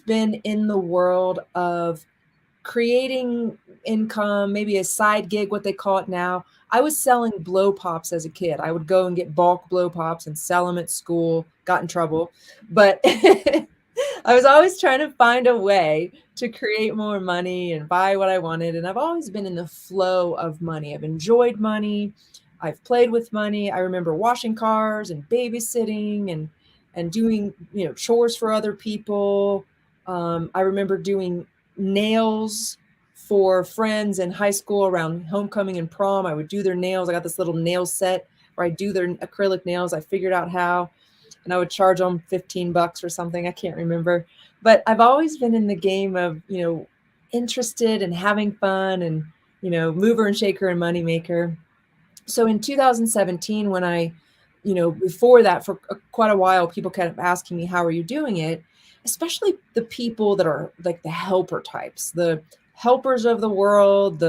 been in the world of creating income, maybe a side gig, what they call it now. I was selling blow pops as a kid. I would go and get bulk blow pops and sell them at school, got in trouble. But I was always trying to find a way to create more money and buy what I wanted. And I've always been in the flow of money. I've enjoyed money. I've played with money. I remember washing cars and babysitting and doing, chores for other people. I remember doing nails for friends in high school around homecoming and prom. I would do their nails. I got this little nail set where I do their acrylic nails. I figured out how, and I would charge them $15 or something. I can't remember. But I've always been in the game of, interested and having fun and, mover and shaker and money maker. So in 2017, when before that, for quite a while, people kept asking me, how are you doing it? Especially the people that are like the helper types, the helpers of the world,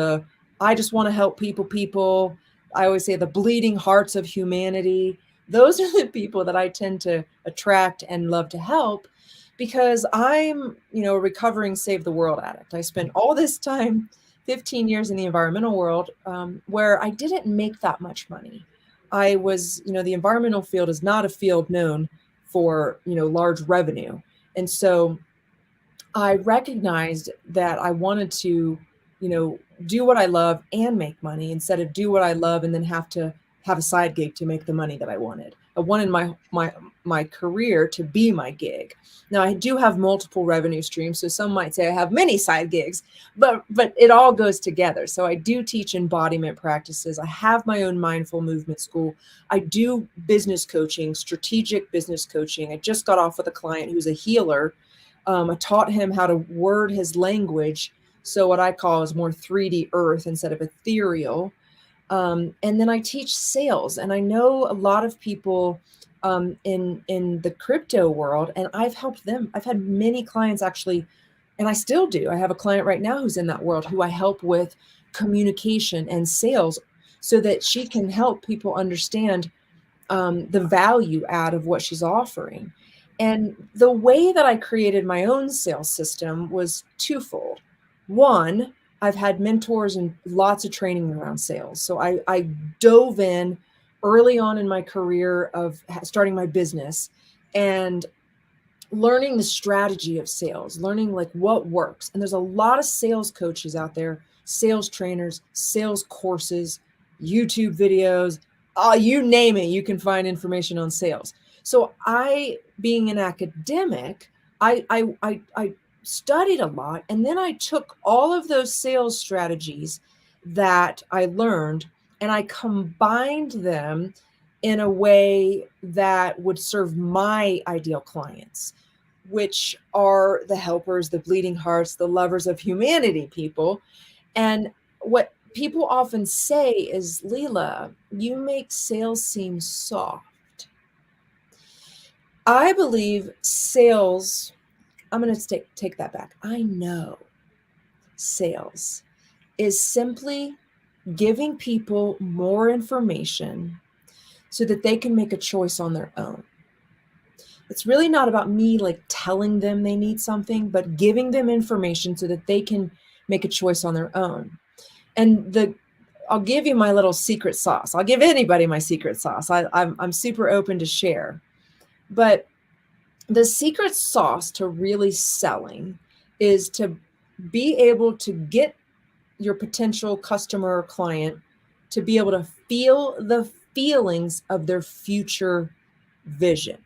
I just want to help people. I always say the bleeding hearts of humanity. Those are the people that I tend to attract and love to help, because I'm, a recovering Save the World addict. I spent all this time, 15 years in the environmental world, where I didn't make that much money. I was, the environmental field is not a field known for, large revenue. And so I recognized that I wanted to, do what I love and make money, instead of do what I love and then have to have a side gig to make the money that I wanted. I wanted my career to be my gig. Now I do have multiple revenue streams, so some might say I have many side gigs, but it all goes together. So I do teach embodiment practices. I have my own mindful movement school. I do business coaching, strategic business coaching. I just got off with a client who's a healer. I taught him how to word his language, so what I call is more 3D earth instead of ethereal. And then I teach sales, and I know a lot of people in the crypto world, and I've helped them. I've had many clients actually, and I still do. I have a client right now who's in that world who I help with communication and sales, so that she can help people understand the value add of what she's offering. And the way that I created my own sales system was twofold. One, I've had mentors and lots of training around sales. So I dove in early on in my career of starting my business and learning the strategy of sales, learning like what works. And there's a lot of sales coaches out there, sales trainers, sales courses, YouTube videos, you name it, you can find information on sales. So I, being an academic, I studied a lot, and then I took all of those sales strategies that I learned and I combined them in a way that would serve my ideal clients, which are the helpers, the bleeding hearts, the lovers of humanity people. And what people often say is, Lila, you make sales seem soft. I believe sales, I'm going to take that back. I know sales is simply giving people more information so that they can make a choice on their own. It's really not about me like telling them they need something, but giving them information so that they can make a choice on their own. And I'll give you my little secret sauce. I'll give anybody my secret sauce. I'm super open to share. But the secret sauce to really selling is to be able to get your potential customer or client to be able to feel the feelings of their future vision.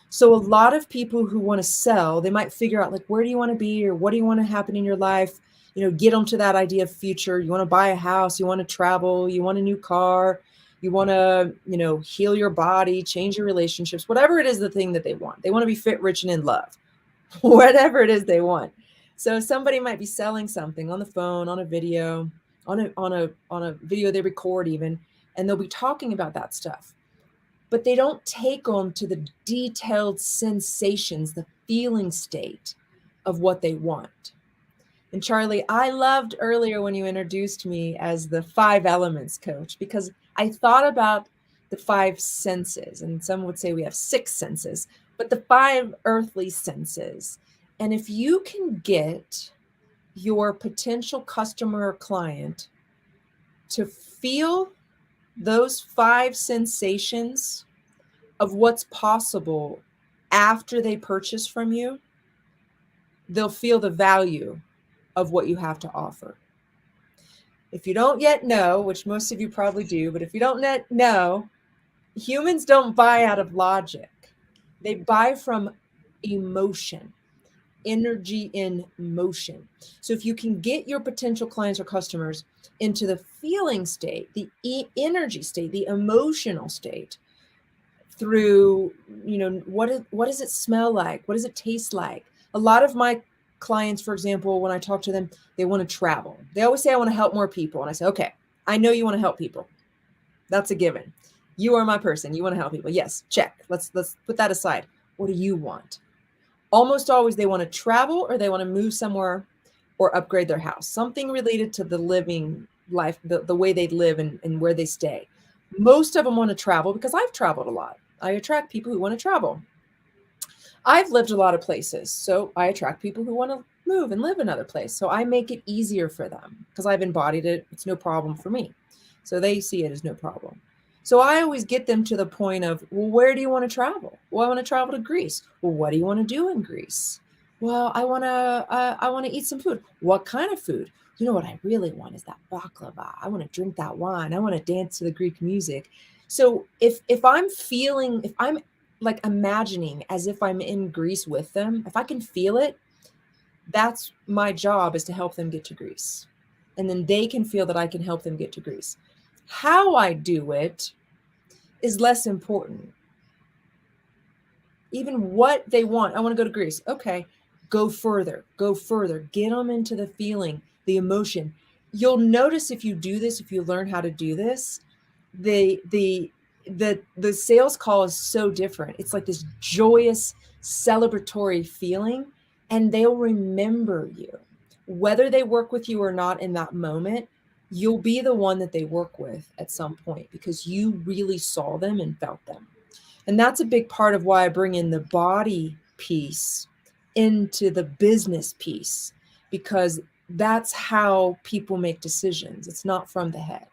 So a lot of people who want to sell, they might figure out like, where do you want to be, or what do you want to happen in your life? Get them to that idea of future. You want to buy a house, you want to travel, you want a new car, you want to, heal your body, change your relationships, whatever it is, the thing that they want. They want to be fit, rich, and in love, whatever it is they want. So somebody might be selling something on the phone, on a video, on a video they record even, and they'll be talking about that stuff. But they don't take them to the detailed sensations, the feeling state of what they want. And Charlie, I loved earlier when you introduced me as the 5 elements coach, because I thought about the 5 senses, and some would say we have 6 senses, but the 5 earthly senses. And if you can get your potential customer or client to feel those 5 sensations of what's possible after they purchase from you, they'll feel the value of what you have to offer. If you don't yet know, which most of you probably do, but if you don't yet know, humans don't buy out of logic. They buy from emotion, energy in motion. So if you can get your potential clients or customers into the feeling state, the energy state, the emotional state, through, what does it smell like? What does it taste like? A lot of my clients, for example, when I talk to them, they want to travel. They always say, I want to help more people. And I say, okay, I know you want to help people. That's a given. You are my person. You want to help people. Yes, check. Let's put that aside. What do you want? Almost always they want to travel, or they want to move somewhere, or upgrade their house. Something related to the living life, the way they live and where they stay. Most of them want to travel because I've traveled a lot. I attract people who want to travel. I've lived a lot of places, so I attract people who want to move and live another place. So I make it easier for them because I've embodied it. It's no problem for me. So they see it as no problem. So I always get them to the point of, well, where do you want to travel? Well, I want to travel to Greece. Well, what do you want to do in Greece? Well, I want to eat some food. What kind of food? You know what I really want is that baklava. I want to drink that wine. I want to dance to the Greek music. So if I'm like imagining as if I'm in Greece with them, if I can feel it, that's my job, is to help them get to Greece. And then they can feel that I can help them get to Greece. How I do it is less important. Even what they want. I want to go to Greece. Okay, go further, get them into the feeling, the emotion. You'll notice if you do this, if you learn how to do this, the sales call is so different. It's like this joyous, celebratory feeling, and they'll remember you. Whether they work with you or not in that moment, you'll be the one that they work with at some point because you really saw them and felt them. And that's a big part of why I bring in the body piece into the business piece, because that's how people make decisions. It's not from the head.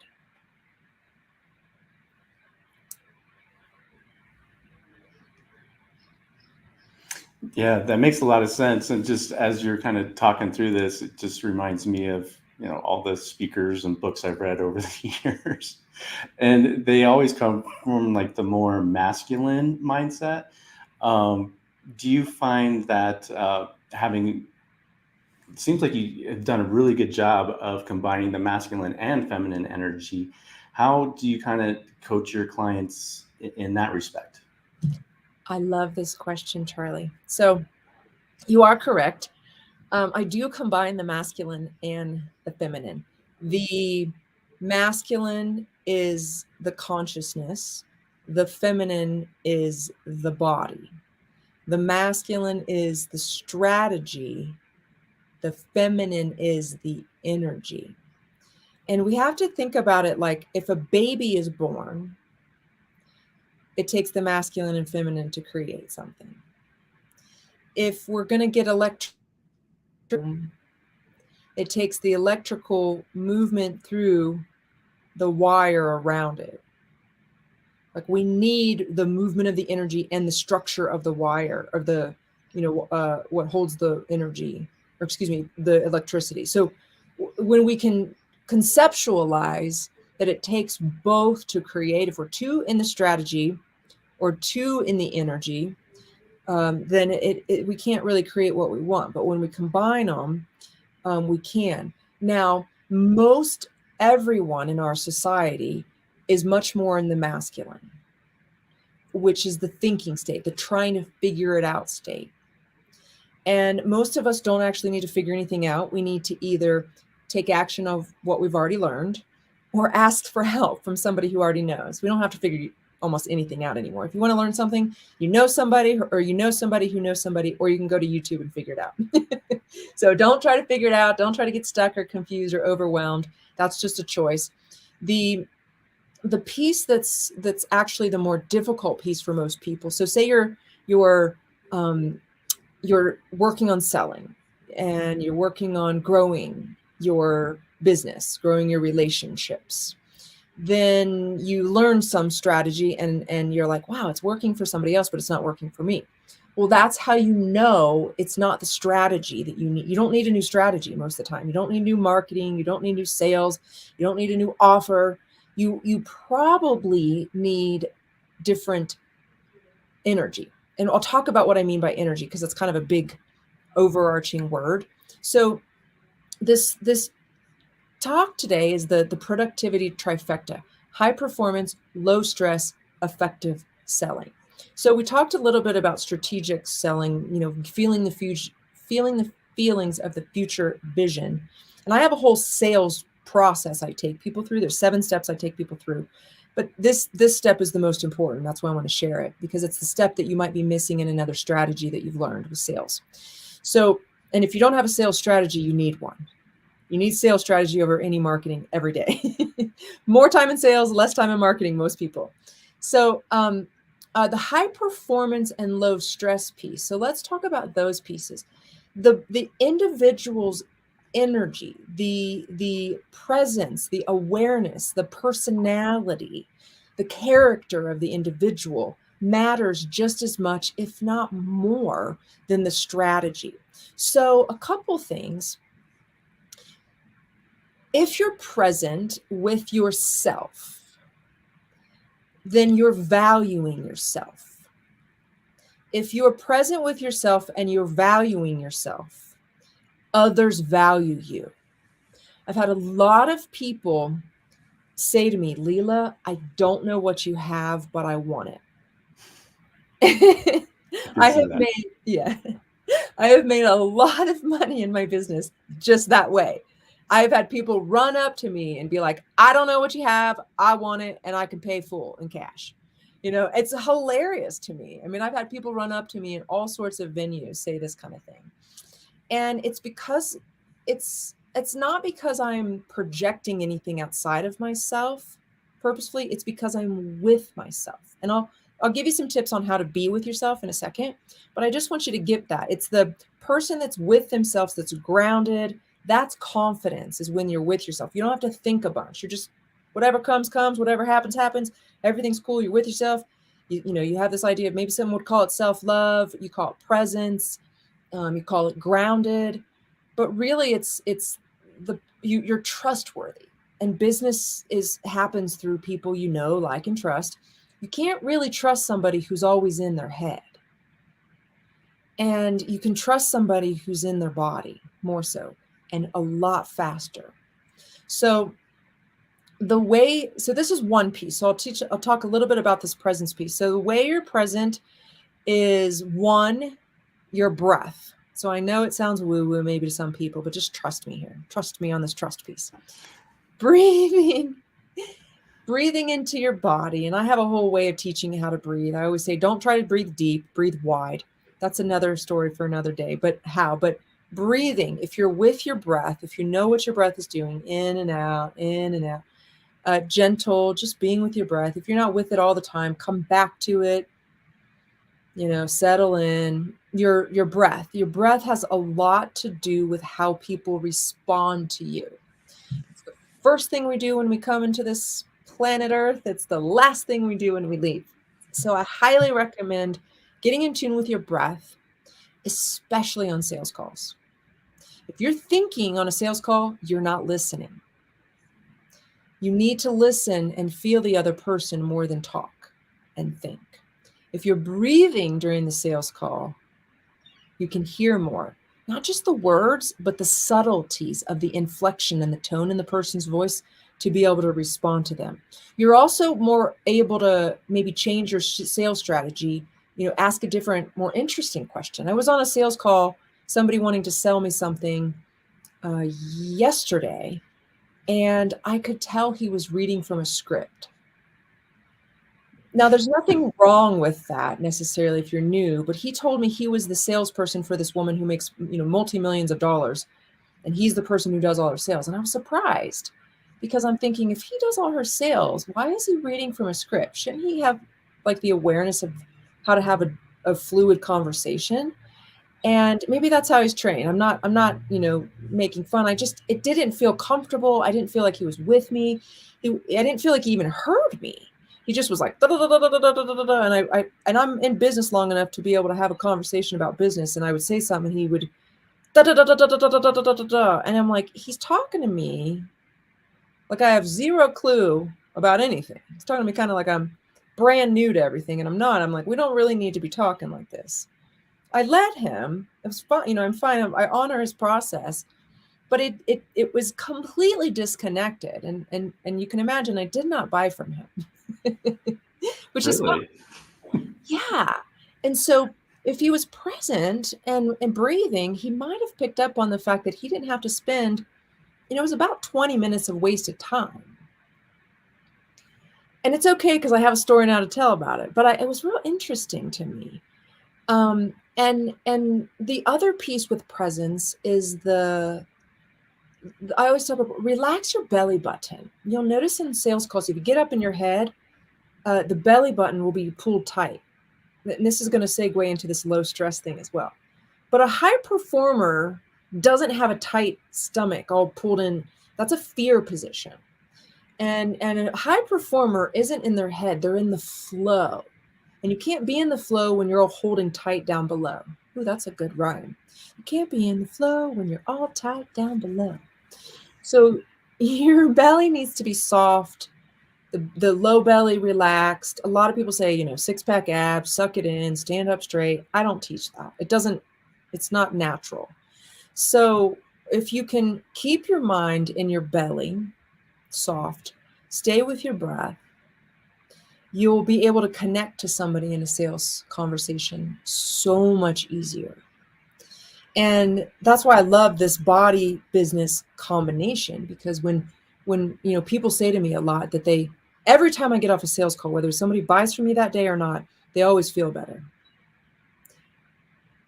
Yeah, that makes a lot of sense. And just as you're kind of talking through this, it just reminds me of, all the speakers and books I've read over the years. And they always come from like the more masculine mindset. Do you find that it seems like you have done a really good job of combining the masculine and feminine energy. How do you kind of coach your clients in that respect? I love this question, Charlie. So you are correct. I do combine the masculine and the feminine. The masculine is the consciousness. The feminine is the body. The masculine is the strategy. The feminine is the energy. And we have to think about it like if a baby is born, it takes the masculine and feminine to create something. If we're going to get it takes the electrical movement through the wire around it. Like we need the movement of the energy and the structure of the wire, or the, what holds the energy, or excuse me, the electricity. So when we can conceptualize that it takes both to create, if we're 2 in the strategy or 2 in the energy, then we can't really create what we want. But when we combine them, we can. Now, most everyone in our society is much more in the masculine, which is the thinking state, the trying to figure it out state. And most of us don't actually need to figure anything out. We need to either take action of what we've already learned or ask for help from somebody who already knows. We don't have to figure almost anything out anymore. If you want to learn something, you know somebody, or you know somebody who knows somebody, or you can go to YouTube and figure it out. So don't try to figure it out. Don't try to get stuck or confused or overwhelmed. That's just a choice. The piece that's actually the more difficult piece for most people. So say you're you're working on selling and you're working on growing your business, growing your relationships, then you learn some strategy and you're like, wow, it's working for somebody else, but it's not working for me. Well, that's how you know it's not the strategy that you need. You don't need a new strategy most of the time. You don't need new marketing. You don't need new sales. You don't need a new offer. You probably need different energy. And I'll talk about what I mean by energy because it's kind of a big overarching word. So this talk today is the productivity trifecta: high performance, low stress, effective selling. So we talked a little bit about strategic selling, feeling the future, feeling the feelings of the future vision. And I have a whole sales process I take people through. There's 7 steps I take people through. But this step is the most important. That's why I want to share it, because it's the step that you might be missing in another strategy that you've learned with sales. So, and if you don't have a sales strategy, you need one. You need sales strategy over any marketing every day. More time in sales, less time in marketing, most people. So the high performance and low stress piece. So let's talk about those pieces. The individual's energy, the presence, the awareness, the personality, the character of the individual matters just as much, if not more, than the strategy. So a couple things. If you're present with yourself, then you're valuing yourself. If you're present with yourself and you're valuing yourself, others value you. I've had a lot of people say to me, Lila, I don't know what you have, but I want it. I have made a lot of money in my business just that way. I've had people run up to me and be like, I don't know what you have. I want it. And I can pay full in cash. It's hilarious to me. I mean, I've had people run up to me in all sorts of venues, say this kind of thing. And it's because it's not because I'm projecting anything outside of myself purposefully. It's because I'm with myself. And I'll give you some tips on how to be with yourself in a second, but I just want you to get that. It's the person that's with themselves, that's grounded. That's confidence, is when you're with yourself. You don't have to think a bunch. You're just, whatever comes, whatever happens, happens. Everything's cool. You're with yourself. You have this idea of, maybe someone would call it self-love. You call it presence. You call it grounded. But really you're trustworthy. And business happens through people like and trust. You can't really trust somebody who's always in their head. And you can trust somebody who's in their body more so, and a lot faster. So this is one piece. So I'll talk a little bit about this presence piece. So the way you're present is, one, your breath. So I know it sounds woo-woo maybe to some people, but just trust me here. Trust me on this trust piece. Breathing into your body. And I have a whole way of teaching you how to breathe. I always say, don't try to breathe deep, breathe wide. That's another story for another day. But how? But breathing, if you're with your breath, if you know what your breath is doing, in and out, gentle, just being with your breath. If you're not with it all the time, come back to it, settle in. Your breath has a lot to do with how people respond to you. It's the first thing we do when we come into this planet Earth. It's the last thing we do when we leave. So I highly recommend getting in tune with your breath, especially on sales calls. If you're thinking on a sales call, you're not listening. You need to listen and feel the other person more than talk and think. If you're breathing during the sales call, you can hear more, not just the words, but the subtleties of the inflection and the tone in the person's voice to be able to respond to them. You're also more able to maybe change your sales strategy, ask a different, more interesting question. I was on a sales call, somebody wanting to sell me something yesterday, and I could tell he was reading from a script. Now, there's nothing wrong with that necessarily if you're new, but he told me he was the salesperson for this woman who makes, multi-millions of dollars, and he's the person who does all her sales. And I was surprised, because I'm thinking, if he does all her sales, why is he reading from a script? Shouldn't he have the awareness of how to have a fluid conversation? And maybe that's how he's trained. I'm not, making fun. It didn't feel comfortable. I didn't feel like he was with me. I didn't feel like he even heard me. He just was like, da, da, da, da, da, da, da, da, da, and I'm in business long enough to be able to have a conversation about business. And I would say something, and he would, da, da, da, da, da, da, da, da, da, da, da. And I'm like, he's talking to me like I have zero clue about anything. He's talking to me kind of like I'm brand new to everything, and I'm not. I'm like, we don't really need to be talking like this. I let him. It was fine. I'm fine. I honor his process, but it was completely disconnected. And you can imagine I did not buy from him, which is fine. Really? Yeah. And so if he was present and breathing, he might have picked up on the fact that he didn't have to spend, it was about 20 minutes of wasted time. And it's okay because I have a story now to tell about it, but it was real interesting to me. And the other piece with presence is I always talk about relax your belly button. You'll notice in sales calls, if you get up in your head, the belly button will be pulled tight. And this is going to segue into this low stress thing as well. But a high performer doesn't have a tight stomach all pulled in. That's a fear position. And a high performer isn't in their head, they're in the flow. And you can't be in the flow when you're all holding tight down below. Ooh, that's a good rhyme. You can't be in the flow when you're all tight down below. So your belly needs to be soft, the low belly relaxed. A lot of people say, six-pack abs, suck it in, stand up straight. I don't teach that. It's not natural. So if you can keep your mind in your belly, soft, stay with your breath, you'll be able to connect to somebody in a sales conversation so much easier. And that's why I love this body business combination, because when people say to me a lot that every time I get off a sales call, whether somebody buys from me that day or not, they always feel better.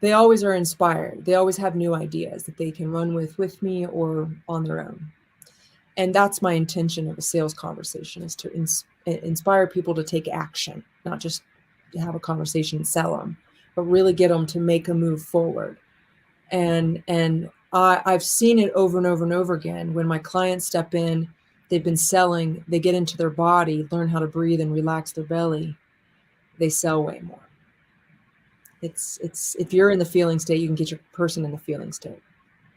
They always are inspired. They always have new ideas that they can run with me or on their own. And that's my intention of a sales conversation, is to inspire people to take action, not just have a conversation and sell them, but really get them to make a move forward. And I've seen it over and over and over again. When my clients step in, they've been selling, they get into their body, learn how to breathe and relax their belly, they sell way more. It's if you're in the feeling state, you can get your person in the feeling state.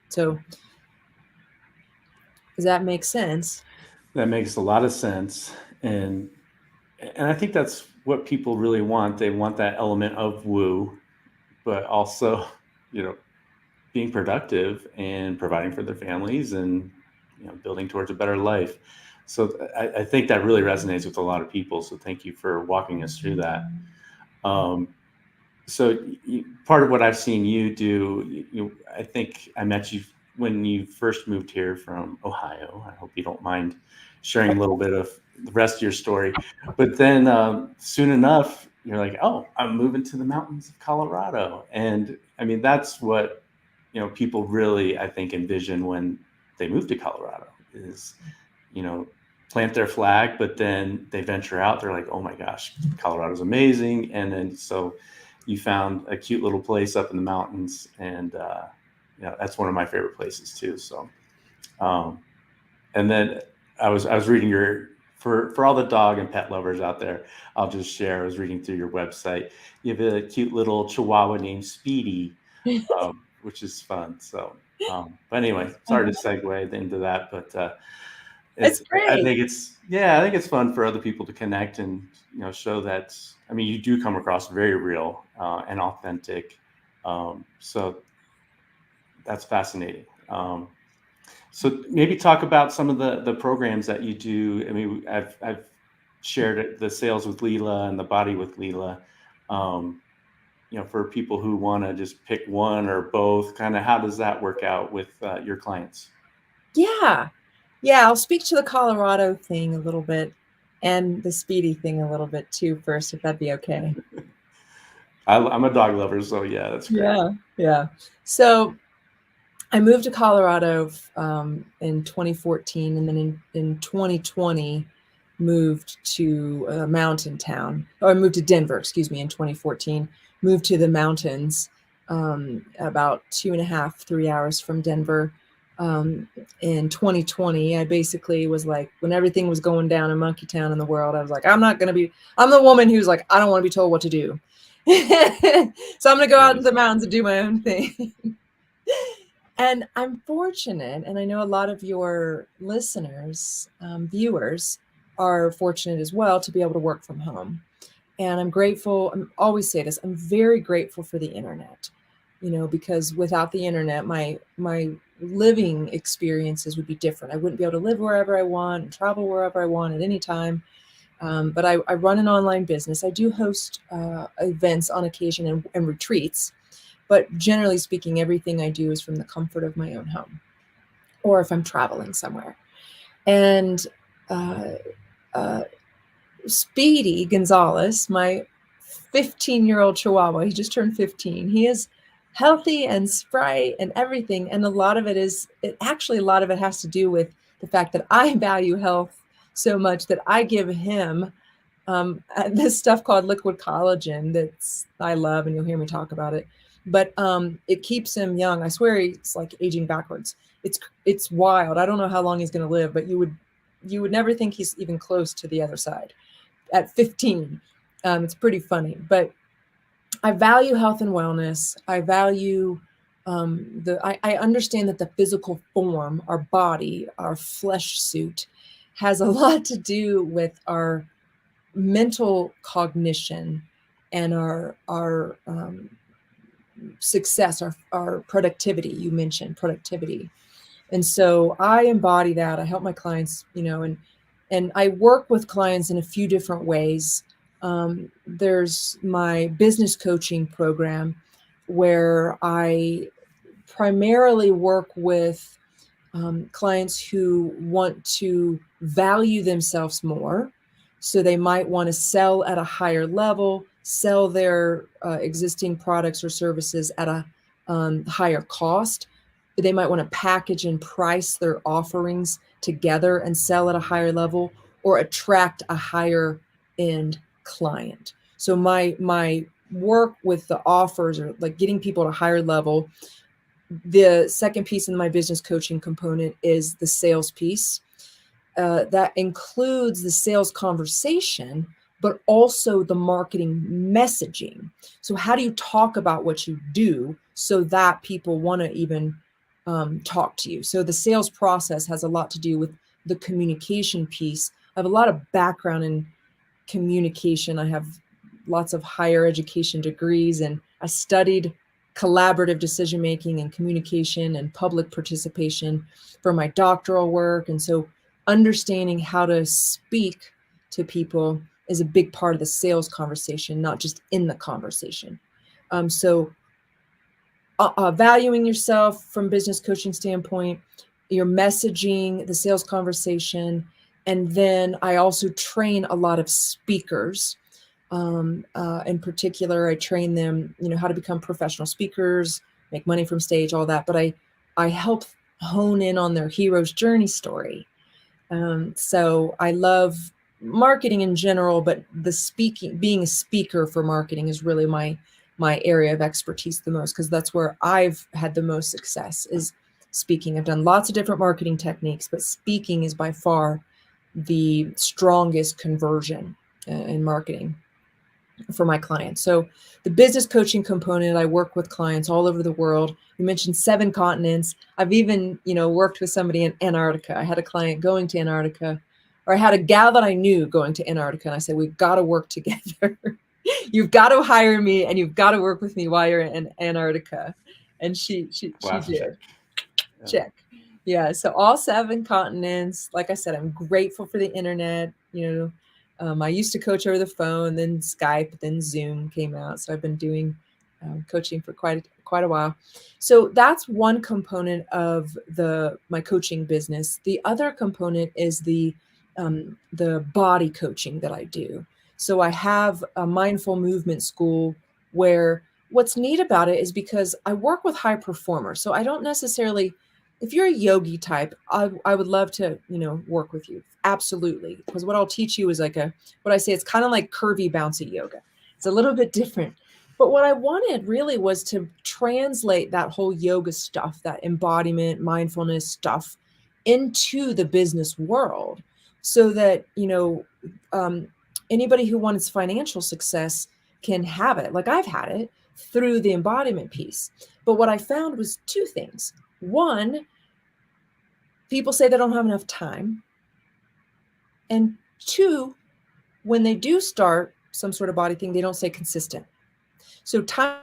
So does that make sense? That makes a lot of sense. And I think that's what people really want. They want that element of woo, but also, being productive and providing for their families and, building towards a better life. So I think that really resonates with a lot of people. So thank you for walking us through that. So part of what I've seen you do, I think I met you when you first moved here from Ohio. I hope you don't mind sharing a little bit of the rest of your story. But then soon enough, you're like, oh, I'm moving to the mountains of Colorado. And I mean, that's what, people really, I think, envision when they move to Colorado is, plant their flag, but then they venture out. They're like, oh my gosh, Colorado's amazing. And then so you found a cute little place up in the mountains, and that's one of my favorite places too. So, and then I was reading for all the dog and pet lovers out there, I'll just share. I was reading through your website. You have a cute little Chihuahua named Speedy, which is fun. So, but anyway, sorry to segue into that, but It's great. I think it's fun for other people to connect and show that. I mean, you do come across very real and authentic. So that's fascinating. So maybe talk about some of the programs that you do. I mean, I've shared the sales with Lila and the body with Lila. For people who want to just pick one or both, kind of how does that work out with your clients? Yeah, I'll speak to the Colorado thing a little bit and the Speedy thing a little bit too first, if that'd be okay. I'm a dog lover, so yeah, that's great. Yeah. So I moved to Colorado in 2014, and then in 2020 moved to a mountain town. Or I moved to Denver, in 2014. Moved to the mountains about 2.5, 3 hours from Denver. In 2020, I basically was like, when everything was going down in Monkey Town in the world, I was like, I'm the woman who's like, I don't want to be told what to do. So I'm going to go out into the mountains and do my own thing. And I'm fortunate, and I know a lot of your listeners, viewers, are fortunate as well to be able to work from home. And I'm grateful. I always say this. I'm very grateful for the internet, because without the internet, my living experiences would be different. I wouldn't be able to live wherever I want and travel wherever I want at any time. But I run an online business. I do host events on occasion and retreats. But generally speaking, everything I do is from the comfort of my own home, or if I'm traveling somewhere. And Speedy Gonzalez, my 15-year-old Chihuahua, he just turned 15. He is healthy and spry and everything. And a lot of it has to do with the fact that I value health so much that I give him this stuff called liquid collagen that's I love, and you'll hear me talk about it. But it keeps him young. I swear he's like aging backwards. It's wild. I don't know how long he's going to live, but you would never think he's even close to the other side at 15. It's pretty funny. But I value health and wellness. I value I understand that the physical form, our body, our flesh suit, has a lot to do with our mental cognition and our success, our productivity. You mentioned productivity. And so I embody that. I help my clients, and I work with clients in a few different ways. There's my business coaching program where I primarily work with clients who want to value themselves more. So they might want to sell at a higher level, sell their existing products or services at a higher cost. They might want to package and price their offerings together and sell at a higher level, or attract a higher end client. So my work with the offers, or like getting people at a higher level. The second piece in my business coaching component is the sales piece. That includes the sales conversation, but also the marketing messaging. So how do you talk about what you do so that people want to even talk to you? So the sales process has a lot to do with the communication piece. I have a lot of background in communication. I have lots of higher education degrees, and I studied collaborative decision making and communication and public participation for my doctoral work. And so understanding how to speak to people is a big part of the sales conversation, not just in the conversation. So valuing yourself from business coaching standpoint, your messaging, the sales conversation. And then I also train a lot of speakers. In particular, I train them, how to become professional speakers, make money from stage, all that. But I help hone in on their hero's journey story. So I love marketing in general, but being a speaker for marketing is really my area of expertise the most, because that's where I've had the most success, is speaking. I've done lots of different marketing techniques, but speaking is by far the strongest conversion in marketing for my clients. So the business coaching component, I work with clients all over the world. You mentioned 7 continents. I've even, worked with somebody in Antarctica. I had a client going to Antarctica, or I had a gal that I knew going to Antarctica, and I said, we've got to work together. You've got to hire me, and you've got to work with me while you're in Antarctica. And she did. Check. Yeah. So all 7 continents. Like I said, I'm grateful for the internet. I used to coach over the phone, then Skype, then Zoom came out. So I've been doing coaching for quite a while. So that's one component of my coaching business. The other component is the body coaching that I do. So I have a mindful movement school where what's neat about it is because I work with high performers. So I don't necessarily, if you're a yogi type, I would love to, work with you. Absolutely. Because what I'll teach you is what I say, it's kind of like curvy, bouncy yoga. It's a little bit different. But what I wanted really was to translate that whole yoga stuff, that embodiment, mindfulness stuff into the business world so that, anybody who wants financial success can have it. Like I've had it through the embodiment piece. But what I found was two things. One, people say they don't have enough time. And two, when they do start some sort of body thing, they don't stay consistent. So time,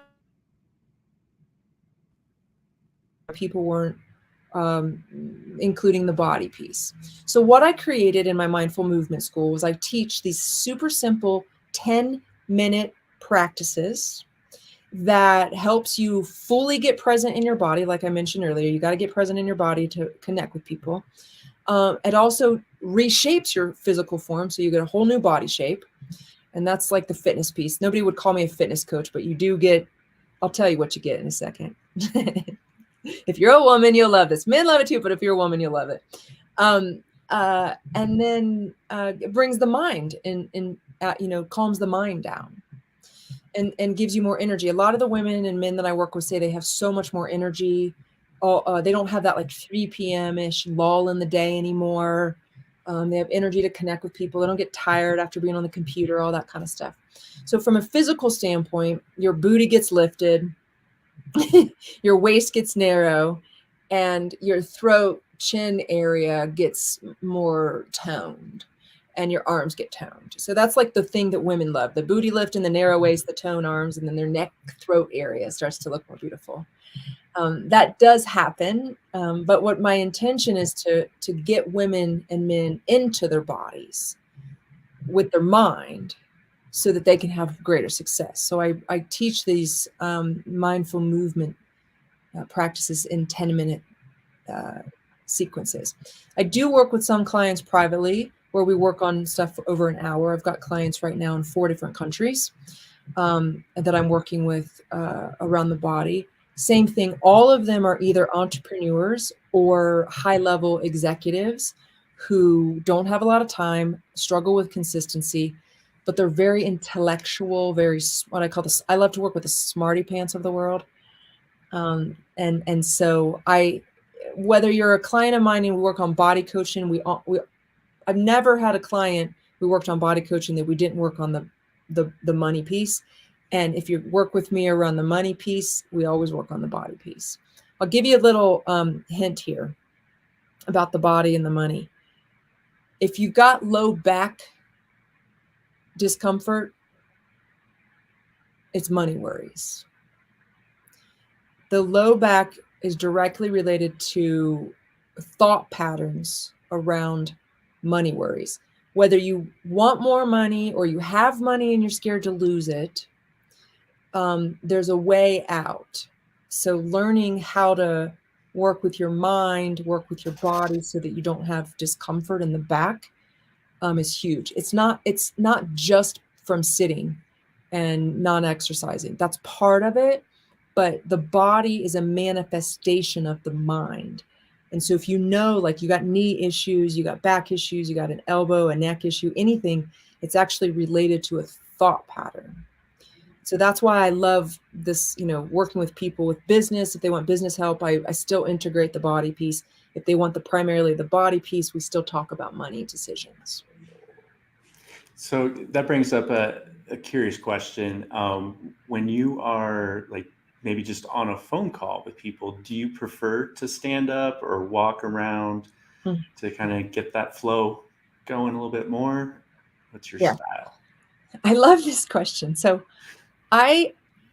people weren't including the body piece. So what I created in my mindful movement school was I teach these super simple 10-minute practices that helps you fully get present in your body. Like I mentioned earlier, you got to get present in your body to connect with people. It also reshapes your physical form, so you get a whole new body shape. And that's like the fitness piece. Nobody would call me a fitness coach, but you do get, I'll tell you what you get in a second. If you're a woman, you'll love this. Men love it too, but if you're a woman, you'll love it. And then it brings the mind and calms the mind down and gives you more energy. A lot of the women and men that I work with say they have so much more energy. They don't have that like 3 p.m.-ish lull in the day anymore. They have energy to connect with people. They don't get tired after being on the computer, all that kind of stuff. So from a physical standpoint, your booty gets lifted, your waist gets narrow, and your throat, chin area gets more toned, and your arms get toned. So that's like the thing that women love, the booty lift and the narrow waist, the toned arms, and then their neck, throat area starts to look more beautiful. That does happen. But what my intention is to get women and men into their bodies with their mind so that they can have greater success. So I teach these mindful movement practices in 10-minute sequences. I do work with some clients privately where we work on stuff for over an hour. I've got clients right now in 4 different countries that I'm working with around the body. Same thing. All of them are either entrepreneurs or high-level executives who don't have a lot of time, struggle with consistency, but they're very intellectual, very what I call this. I love to work with the smarty pants of the world. And so whether you're a client of mine and we work on body coaching, I've never had a client we worked on body coaching that we didn't work on the money piece. And if you work with me around the money piece, we always work on the body piece. I'll give you a little hint here about the body and the money. If you got low back discomfort, it's money worries. The low back is directly related to thought patterns around money worries. Whether you want more money or you have money and you're scared to lose it, there's a way out. So learning how to work with your mind, work with your body so that you don't have discomfort in the back is huge. It's not just from sitting and non-exercising. That's part of it, but the body is a manifestation of the mind. And so if you know, like you got knee issues, you got back issues, you got an elbow, a neck issue, anything, it's actually related to a thought pattern. So that's why I love this, working with people with business. If they want business help, I still integrate the body piece. If they want primarily the body piece, we still talk about money decisions. So that brings up a curious question. When you are like maybe just on a phone call with people, do you prefer to stand up or walk around to kind of get that flow going a little bit more? What's your style? I love this question. So I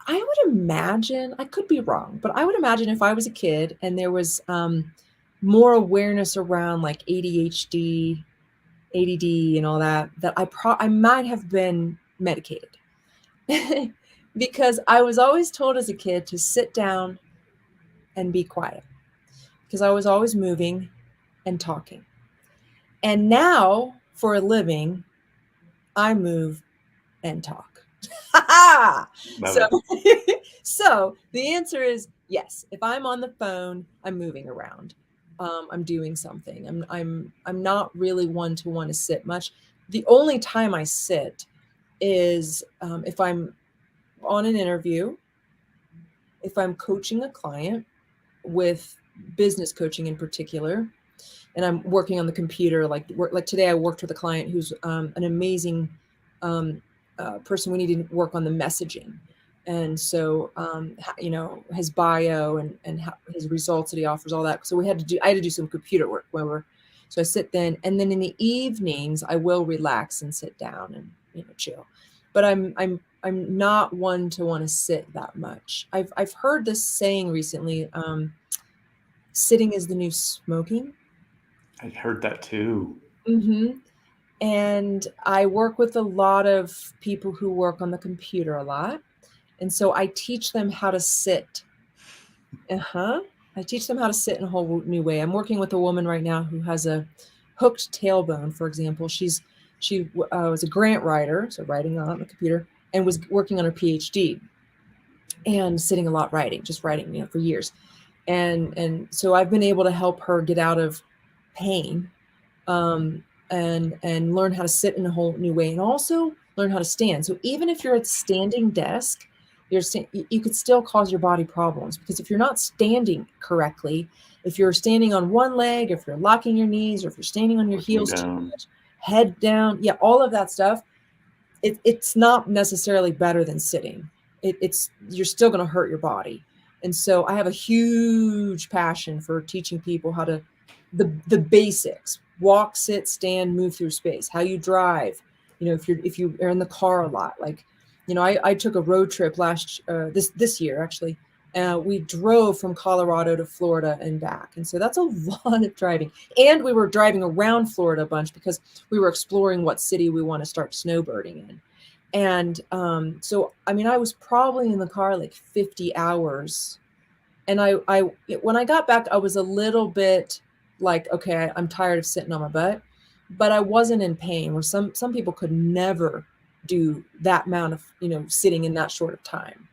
would imagine, I could be wrong, but I would imagine if I was a kid and there was more awareness around like ADHD, ADD and all that I might have been medicated because I was always told as a kid to sit down and be quiet because I was always moving and talking. And now for a living, I move and talk. So the answer is yes. If I'm on the phone, I'm moving around. I'm doing something. I'm not really one to want to sit much. The only time I sit is if I'm on an interview, if I'm coaching a client with business coaching in particular, and I'm working on the computer, like today I worked with a client who's an amazing person. We need to work on the messaging. And so, his bio and his results that he offers, all that. So I had to do some computer work so I sit then, and then in the evenings I will relax and sit down and, chill. But I'm not one to want to sit that much. I've heard this saying recently, sitting is the new smoking. I heard that too. Mm-hmm. And I work with a lot of people who work on the computer a lot. And so I teach them how to sit. I teach them how to sit in a whole new way. I'm working with a woman right now who has a hooked tailbone, for example. She was a grant writer, so writing on the computer, and was working on her PhD and sitting a lot writing, just writing, for years. And so I've been able to help her get out of pain, and learn how to sit in a whole new way, and also learn how to stand. So even if you're at a standing desk, you could still cause your body problems, because if you're not standing correctly, if you're standing on one leg, if you're locking your knees, or if you're standing on your heels too much, head down, all of that stuff, it's not necessarily better than sitting. You're still going to hurt your body. And so I have a huge passion for teaching people how to the basics: walk, sit, stand, move through space, how you drive. If you are in the car a lot, like, I took a road trip this year, actually. We drove from Colorado to Florida and back. And so that's a lot of driving. And we were driving around Florida a bunch because we were exploring what city we want to start snowbirding in. And so, I was probably in the car like 50 hours. And when I got back, I was a little bit like, okay, I'm tired of sitting on my butt, but I wasn't in pain, where some people could never do that amount of, sitting in that short of time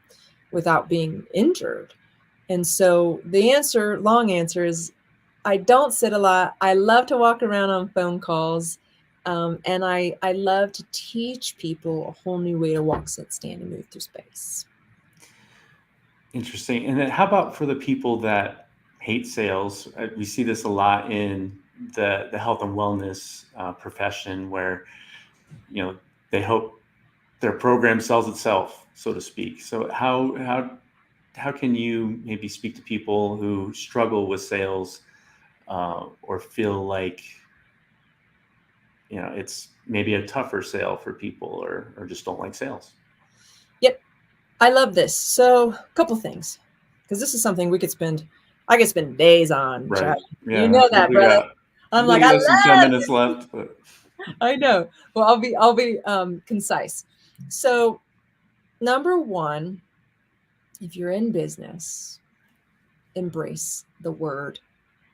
without being injured. And so the long answer is, I don't sit a lot. I love to walk around on phone calls. And I love to teach people a whole new way to walk, sit, stand, and move through space. Interesting. And then how about for the people that hate sales? We see this a lot in the health and wellness profession, where, they hope their program sells itself, so to speak. So how can you maybe speak to people who struggle with sales, or feel like, it's maybe a tougher sale for people, or just don't like sales? Yep. I love this. So a couple things, because this is something I could spend days on. Right. Chad. Yeah. You know that, brother. I'm like, less than 10 minutes left. But I know. Well, I'll be concise. So, number one, if you're in business, embrace the word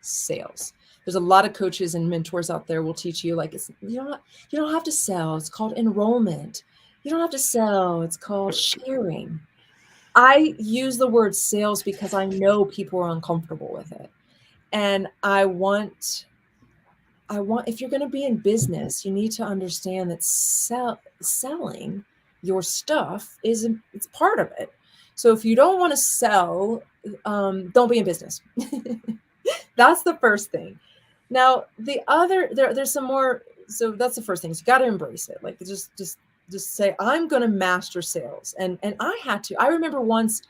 sales. There's a lot of coaches and mentors out there will teach you, like, you don't have to sell. It's called enrollment. You don't have to sell. It's called sharing. I use the word sales because I know people are uncomfortable with it. And if you're going to be in business, you need to understand that selling your stuff it's part of it. So if you don't want to sell, don't be in business. That's the first thing. Now, the other, there's some more. So that's the first thing. So you got to embrace it. Like, just say, I'm going to master sales. And I remember once,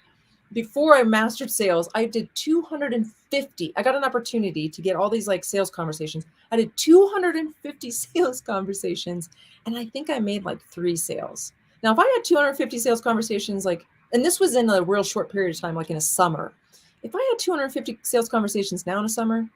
before I mastered sales, I did 250. I got an opportunity to get all these like sales conversations. I did 250 sales conversations, and I think I made like 3 sales. Now, if I had 250 sales conversations, and this was in a real short period of time, like in a summer, if I had 250 sales conversations now in a summer,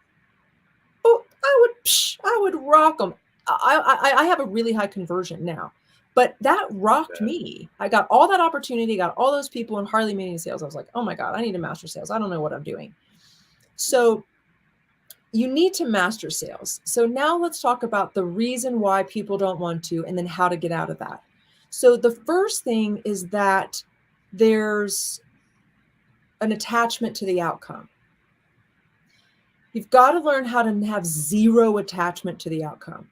I would rock them. I have a really high conversion now. But that rocked me. I got all that opportunity, got all those people, and hardly made any sales. I was like, oh my God, I need to master sales. I don't know what I'm doing. So you need to master sales. So now let's talk about the reason why people don't want to, and then how to get out of that. So the first thing is that there's an attachment to the outcome. You've got to learn how to have zero attachment to the outcome,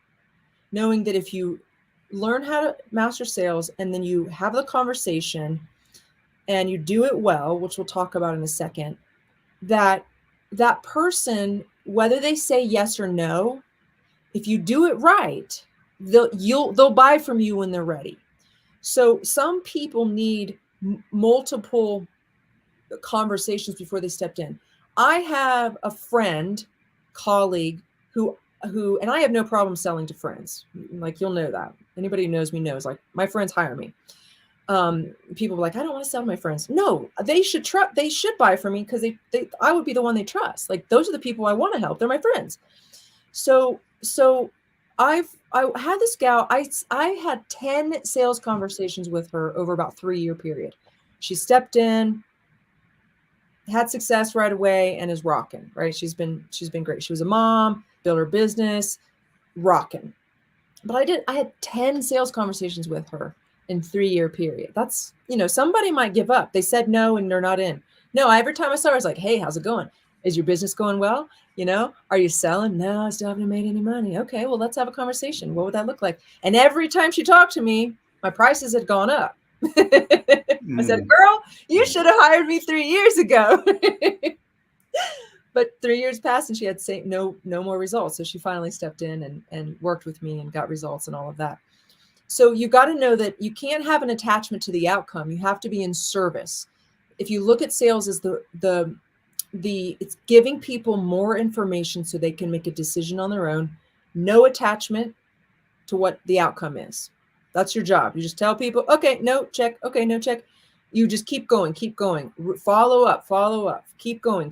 knowing that if you learn how to master sales and then you have the conversation, and you do it well, which we'll talk about in a second, that person, whether they say yes or no, if you do it right, they'll buy from you when they're ready. So some people need multiple conversations before they stepped in. I have a friend, colleague who, and I have no problem selling to friends. Like, you'll know that. Anybody who knows me knows, like, my friends hire me. People are like, I don't want to sell to my friends. No, they should they should buy from me, because I would be the one they trust. Like, those are the people I want to help. They're my friends. So I had this gal, I had 10 sales conversations with her over about 3-year period. She stepped in, had success right away, and is rocking, right? She's been great. She was a mom, built her business, rocking. But I had 10 sales conversations with her in 3-year period. That's, somebody might give up. They said no and they're not in. No, every time I saw her, I was like, hey, how's it going? Is your business going well? Are you selling? No, I still haven't made any money. Okay, well, let's have a conversation. What would that look like? And every time she talked to me, my prices had gone up. I said, girl, you should have hired me 3 years ago. But 3 years passed and she had no more results. So she finally stepped in and worked with me and got results and all of that. So you got to know that you can't have an attachment to the outcome. You have to be in service. If you look at sales as it's giving people more information so they can make a decision on their own, no attachment to what the outcome is. That's your job. You just tell people, okay, no, check. Okay, no, check. You just keep going, follow up, keep going,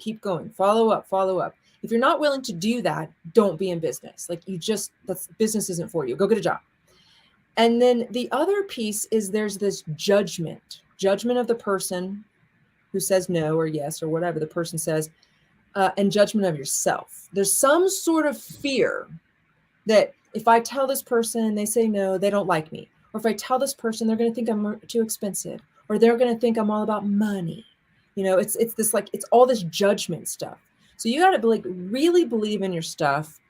follow up. If you're not willing to do that, don't be in business. Like, business isn't for you. Go get a job. And then the other piece is there's this judgment of the person who says no or yes or whatever the person says, and judgment of yourself. There's some sort of fear that if I tell this person and they say no, they don't like me. Or if I tell this person, they're going to think I'm too expensive, or they're going to think I'm all about money. It's this, like, it's all this judgment stuff. So you got to really believe in your stuff,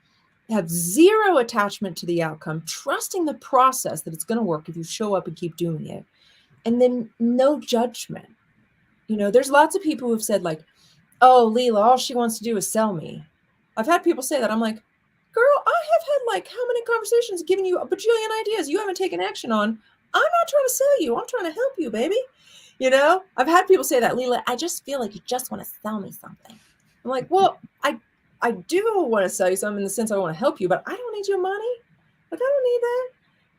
have zero attachment to the outcome, trusting the process that it's going to work if you show up and keep doing it. And then no judgment. There's lots of people who've said, like, oh, Lila, all she wants to do is sell me. I've had people say that. I'm like, girl, I have had, like, how many conversations giving you a bajillion ideas you haven't taken action on. I'm not trying to sell you. I'm trying to help you, baby. I've had people say that, Lila, I just feel like you just want to sell me something. I'm like, well, I do want to sell you something in the sense I want to help you, but I don't need your money. Like, I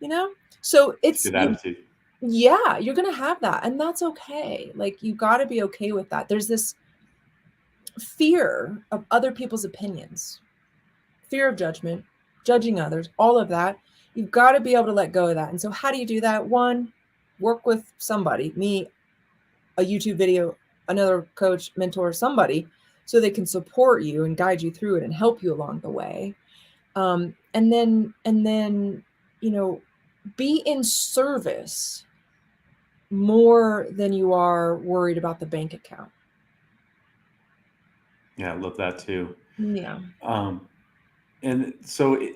don't need that, So it's good attitude. Yeah, you're going to have that. And that's okay. Like, you got to be okay with that. There's this fear of other people's opinions, fear of judgment, judging others, all of that. You've got to be able to let go of that. And so how do you do that? One, work with somebody, me, a YouTube video, another coach, mentor, somebody, so they can support you and guide you through it and help you along the way. And then, be in service more than you are worried about the bank account. Yeah, I love that too. Yeah. And so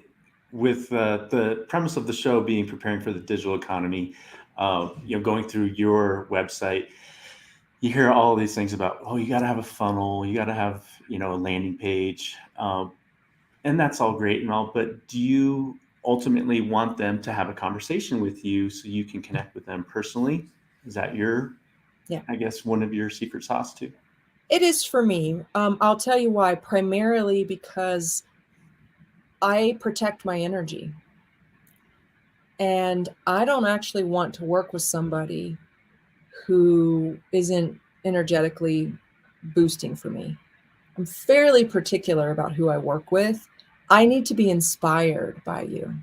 with the premise of the show being preparing for the digital economy, going through your website, you hear all these things about, oh, you got to have a funnel, you got to have, a landing page. And that's all great and all, but do you ultimately want them to have a conversation with you so you can connect with them personally? Is that I guess, one of your secret sauce too? It is for me. I'll tell you why. Primarily because I protect my energy. And I don't actually want to work with somebody who isn't energetically boosting for me. I'm fairly particular about who I work with. I need to be inspired by you.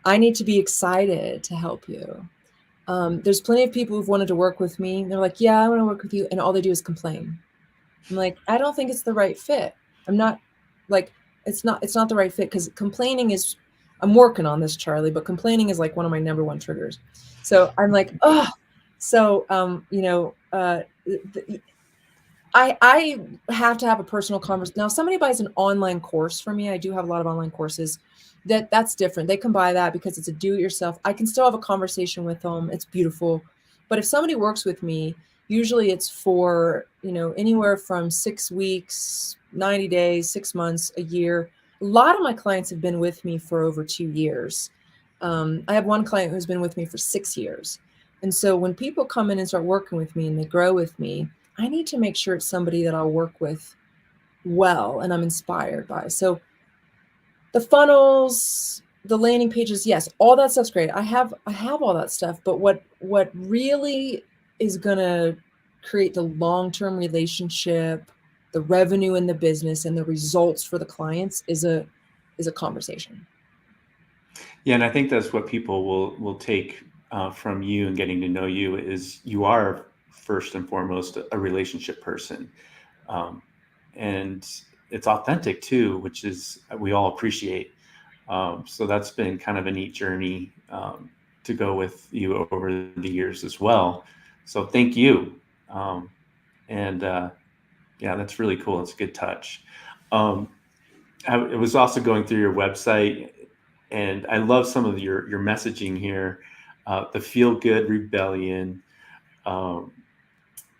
I need to be excited to help you. There's plenty of people who've wanted to work with me. They're like, yeah, I want to work with you. And all they do is complain. I'm like, I don't think it's the right fit. I'm not like, it's not the right fit, because complaining is, I'm working on this, Charlie, but complaining is like one of my number one triggers. So I'm like, oh, so, I have to have a personal conversation. Now, if somebody buys an online course from me, I do have a lot of online courses, that's different. They can buy that because it's a do-it-yourself. I can still have a conversation with them. It's beautiful. But if somebody works with me, Usually it's for, anywhere from 6 weeks, 90 days, 6 months, a year. A lot of my clients have been with me for over 2 years. I have one client who's been with me for 6 years. And so when people come in and start working with me and they grow with me, I need to make sure it's somebody that I'll work with well and I'm inspired by. So the funnels, the landing pages, yes, all that stuff's great. I have all that stuff, but what really is going to create the long-term relationship, the revenue in the business and the results for the clients is a conversation. Yeah, and I think that's what people will take from you and getting to know you is you are first and foremost a relationship person, and it's authentic too, which is we all appreciate. So that's been kind of a neat journey to go with you over the years as well. So thank you, and yeah, that's really cool. It's a good touch. Um, I was also going through your website, and I love some of your messaging here. The feel good rebellion, um,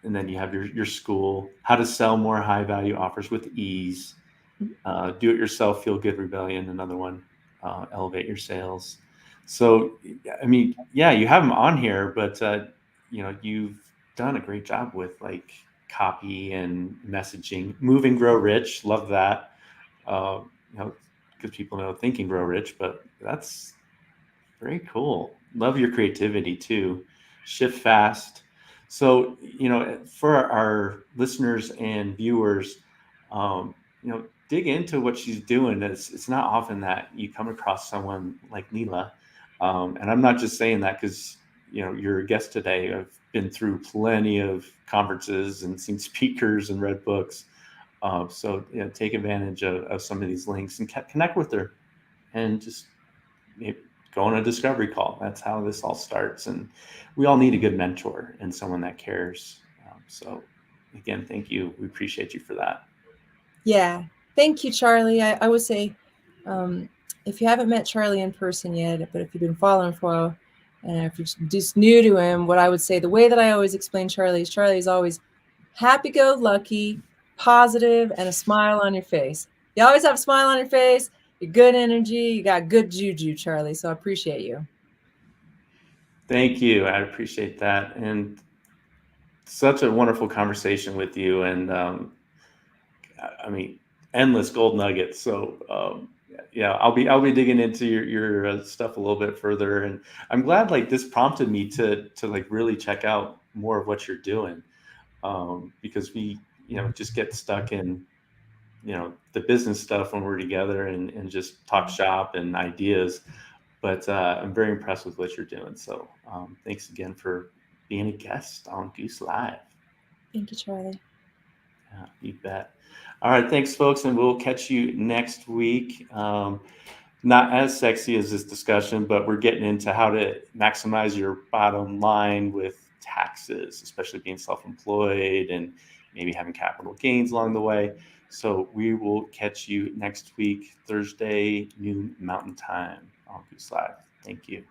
and then you have your school, how to sell more high value offers with ease. Do it yourself, feel good rebellion, another one. Elevate your sales. So, I mean, yeah, you have them on here, but you've done a great job with like copy and messaging. Move and grow rich, love that. Uh, because people know think and grow rich, but that's very cool. Love your creativity too. Shift fast. So, for our listeners and viewers, dig into what she's doing. It's not often that you come across someone like Lila. And I'm not just saying that because, you're a guest today. I've been through plenty of conferences and seen speakers and read books. So, take advantage of some of these links and connect with her and just go on a discovery call. That's how this all starts. And we all need a good mentor and someone that cares. So again, thank you. We appreciate you for that. Yeah. Thank you, Charlie. I would say, if you haven't met Charlie in person yet, but if you've been following for a while, and if you're just new to him, what I would say, the way that I always explain Charlie is always happy-go-lucky, positive, and a smile on your face. You always have a smile on your face. You're good energy. You got good juju, Charlie. So I appreciate you. Thank you. I appreciate that. And such a wonderful conversation with you. And I mean, endless gold nuggets. So yeah, I'll be digging into your stuff a little bit further, and I'm glad like this prompted me to like really check out more of what you're doing, because we just get stuck in the business stuff when we're together and just talk shop and ideas. But I'm very impressed with what you're doing. So thanks again for being a guest on Goose Live. Thank you, Charlie. Yeah, you bet. All right, thanks, folks, and we'll catch you next week. Not as sexy as this discussion, but we're getting into how to maximize your bottom line with taxes, especially being self-employed and maybe having capital gains along the way. So we will catch you next week, Thursday, noon Mountain Time on Goose Live. Thank you.